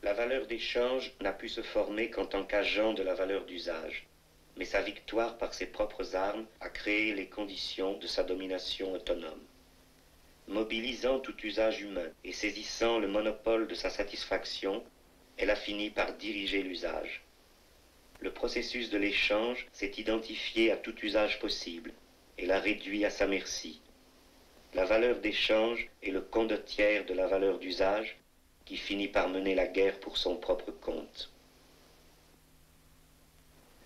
La valeur d'échange n'a pu se former qu'en tant qu'agent de la valeur d'usage, mais sa victoire par ses propres armes a créé les conditions de sa domination autonome. Mobilisant tout usage humain et saisissant le monopole de sa satisfaction, elle a fini par diriger l'usage. Le processus de l'échange s'est identifié à tout usage possible et l'a réduit à sa merci. La valeur d'échange est le condottière de la valeur d'usage qui finit par mener la guerre pour son propre compte.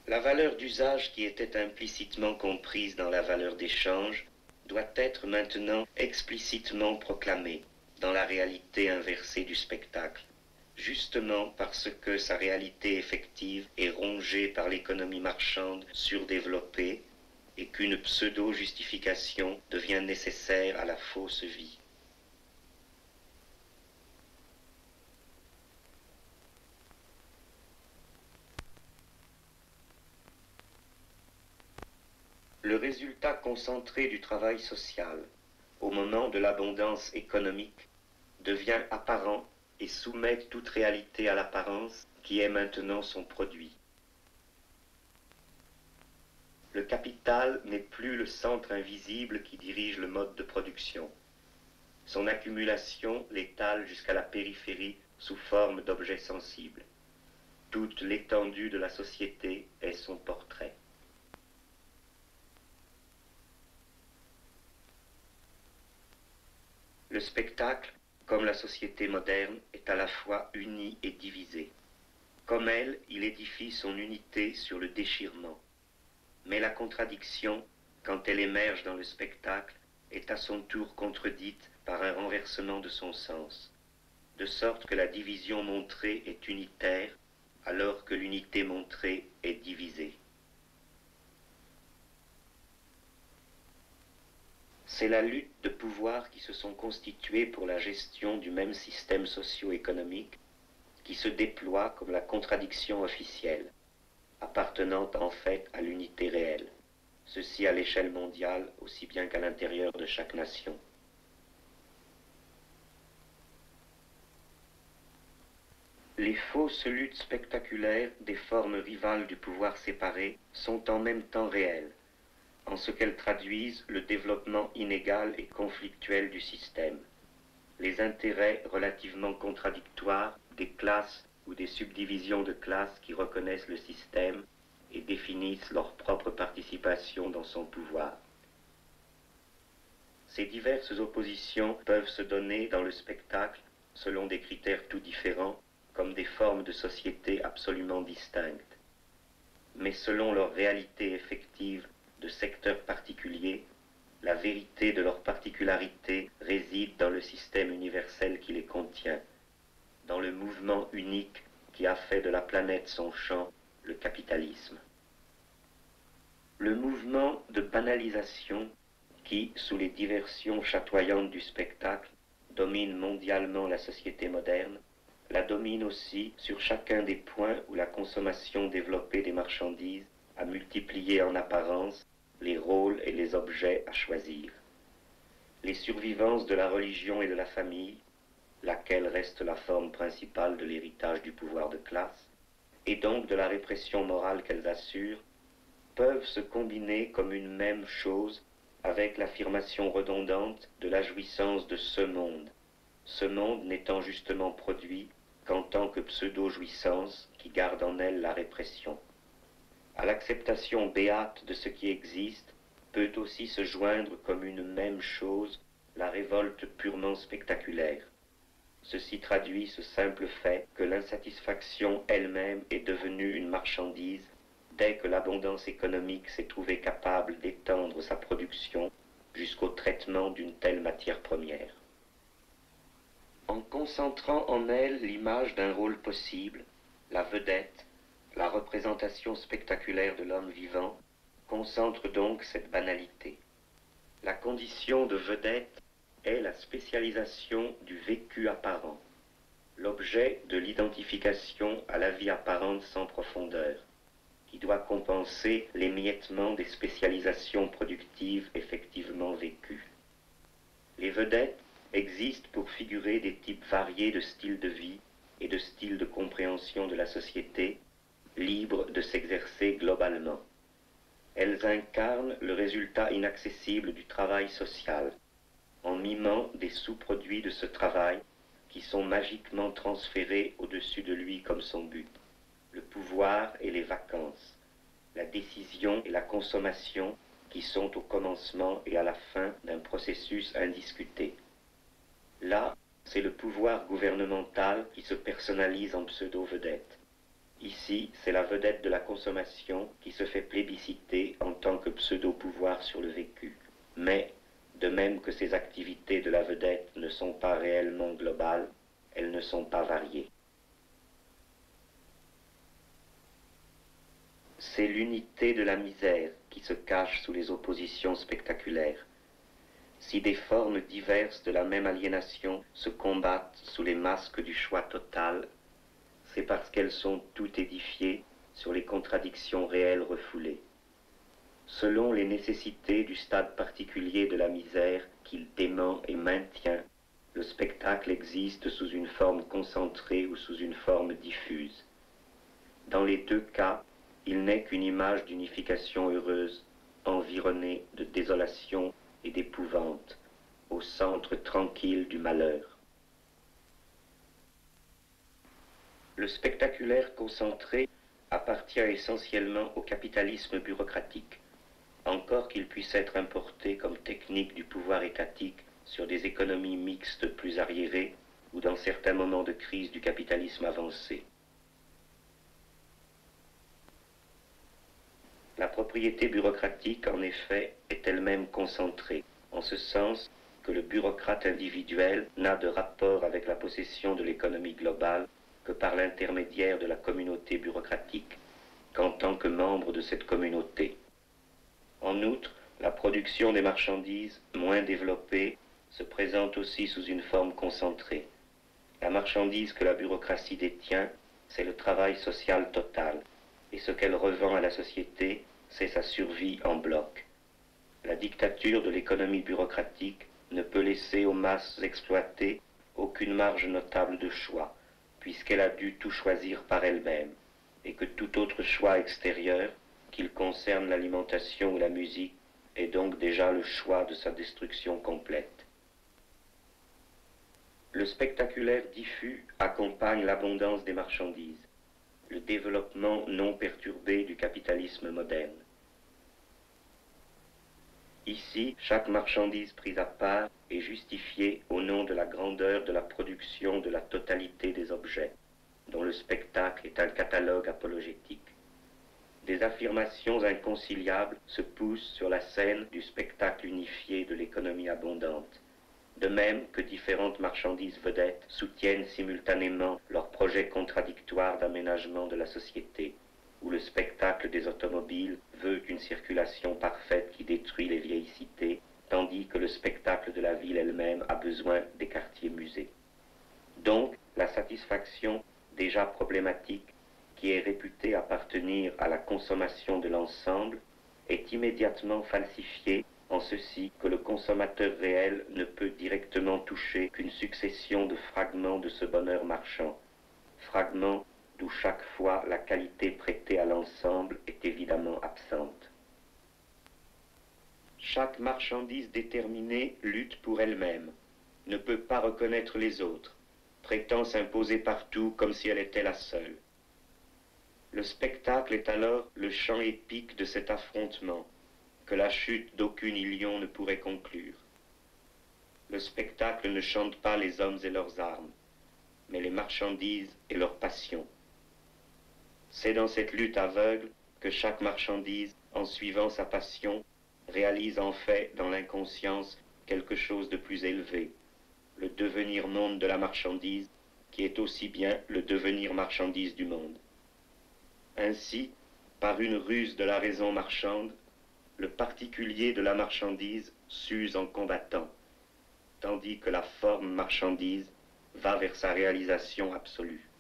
La valeur d'usage qui était implicitement comprise dans la valeur d'échange doit être maintenant explicitement proclamée dans la réalité inversée du spectacle, justement parce que sa réalité effective est rongée par l'économie marchande surdéveloppée et qu'une pseudo-justification devient nécessaire à la fausse vie. Le résultat concentré du travail social, au moment de l'abondance économique, devient apparent et soumet toute réalité à l'apparence qui est maintenant son produit. Le capital n'est plus le centre invisible qui dirige le mode de production. Son accumulation l'étale jusqu'à la périphérie sous forme d'objets sensibles. Toute l'étendue de la société est son portrait. Le spectacle, comme la société moderne, est à la fois uni et divisé. Comme elle, il édifie son unité sur le déchirement. Mais la contradiction, quand elle émerge dans le spectacle, est à son tour contredite par un renversement de son sens, de sorte que la division montrée est unitaire, alors que l'unité montrée est divisée. C'est la lutte de pouvoirs qui se sont constitués pour la gestion du même système socio-économique qui se déploie comme la contradiction officielle, appartenant en fait à l'unité réelle, ceci à l'échelle mondiale aussi bien qu'à l'intérieur de chaque nation. Les fausses luttes spectaculaires des formes rivales du pouvoir séparé sont en même temps réelles, en ce qu'elles traduisent le développement inégal et conflictuel du système, les intérêts relativement contradictoires des classes ou des subdivisions de classes qui reconnaissent le système et définissent leur propre participation dans son pouvoir. Ces diverses oppositions peuvent se donner dans le spectacle selon des critères tout différents, comme des formes de société absolument distinctes, mais selon leur réalité effective de secteurs particuliers, la vérité de leurs particularités réside dans le système universel qui les contient, dans le mouvement unique qui a fait de la planète son champ, le capitalisme. Le mouvement de banalisation qui, sous les diversions chatoyantes du spectacle, domine mondialement la société moderne, la domine aussi sur chacun des points où la consommation développée des marchandises a multiplié en apparence les rôles et les objets à choisir. Les survivances de la religion et de la famille, laquelle reste la forme principale de l'héritage du pouvoir de classe, et donc de la répression morale qu'elles assurent, peuvent se combiner comme une même chose avec l'affirmation redondante de la jouissance de ce monde n'étant justement produit qu'en tant que pseudo-jouissance qui garde en elle la répression. À l'acceptation béate de ce qui existe peut aussi se joindre comme une même chose la révolte purement spectaculaire. Ceci traduit ce simple fait que l'insatisfaction elle-même est devenue une marchandise dès que l'abondance économique s'est trouvée capable d'étendre sa production jusqu'au traitement d'une telle matière première. En concentrant en elle l'image d'un rôle possible, la vedette, la représentation spectaculaire de l'homme vivant, concentre donc cette banalité. La condition de vedette est la spécialisation du vécu apparent, l'objet de l'identification à la vie apparente sans profondeur, qui doit compenser l'émiettement des spécialisations productives effectivement vécues. Les vedettes existent pour figurer des types variés de styles de vie et de style de compréhension de la société, libres de s'exercer globalement. Elles incarnent le résultat inaccessible du travail social, en mimant des sous-produits de ce travail qui sont magiquement transférés au-dessus de lui comme son but, le pouvoir et les vacances, la décision et la consommation qui sont au commencement et à la fin d'un processus indiscuté. Là, c'est le pouvoir gouvernemental qui se personnalise en pseudo-vedette. Ici, c'est la vedette de la consommation qui se fait plébisciter en tant que pseudo-pouvoir sur le vécu. Mais, de même que ces activités de la vedette ne sont pas réellement globales, elles ne sont pas variées. C'est l'unité de la misère qui se cache sous les oppositions spectaculaires. Si des formes diverses de la même aliénation se combattent sous les masques du choix total, c'est parce qu'elles sont toutes édifiées sur les contradictions réelles refoulées. Selon les nécessités du stade particulier de la misère qu'il dément et maintient, le spectacle existe sous une forme concentrée ou sous une forme diffuse. Dans les deux cas, il n'est qu'une image d'unification heureuse, environnée de désolation et d'épouvante, au centre tranquille du malheur. Le spectaculaire concentré appartient essentiellement au capitalisme bureaucratique, encore qu'il puisse être importé comme technique du pouvoir étatique sur des économies mixtes plus arriérées ou dans certains moments de crise du capitalisme avancé. La propriété bureaucratique, en effet, est elle-même concentrée, en ce sens que le bureaucrate individuel n'a de rapport avec la possession de l'économie globale que par l'intermédiaire de la communauté bureaucratique, qu'en tant que membre de cette communauté. En outre, la production des marchandises moins développées se présente aussi sous une forme concentrée. La marchandise que la bureaucratie détient, c'est le travail social total, et ce qu'elle revend à la société, c'est sa survie en bloc. La dictature de l'économie bureaucratique ne peut laisser aux masses exploitées aucune marge notable de choix, puisqu'elle a dû tout choisir par elle-même, et que tout autre choix extérieur, qu'il concerne l'alimentation ou la musique, est donc déjà le choix de sa destruction complète. Le spectaculaire diffus accompagne l'abondance des marchandises, le développement non perturbé du capitalisme moderne. Ici, chaque marchandise prise à part est justifiée au nom de la grandeur de la production de la totalité des objets, dont le spectacle est un catalogue apologétique. Des affirmations inconciliables se poussent sur la scène du spectacle unifié de l'économie abondante, de même que différentes marchandises vedettes soutiennent simultanément leurs projets contradictoires d'aménagement de la société, où le spectacle des automobiles veut une circulation parfaite qui détruit les vieilles cités, tandis que le spectacle de la ville elle-même a besoin des quartiers musées. Donc, la satisfaction, déjà problématique, qui est réputée appartenir à la consommation de l'ensemble, est immédiatement falsifiée en ceci que le consommateur réel ne peut directement toucher qu'une succession de fragments de ce bonheur marchand, fragments d'où chaque fois la qualité prêtée à l'ensemble est évidemment absente. Chaque marchandise déterminée lutte pour elle-même, ne peut pas reconnaître les autres, prétend s'imposer partout comme si elle était la seule. Le spectacle est alors le chant épique de cet affrontement, que la chute d'aucune Ilion ne pourrait conclure. Le spectacle ne chante pas les hommes et leurs armes, mais les marchandises et leurs passions. C'est dans cette lutte aveugle que chaque marchandise, en suivant sa passion, réalise en fait dans l'inconscience quelque chose de plus élevé, le devenir monde de la marchandise, qui est aussi bien le devenir marchandise du monde. Ainsi, par une ruse de la raison marchande, le particulier de la marchandise s'use en combattant, tandis que la forme marchandise va vers sa réalisation absolue.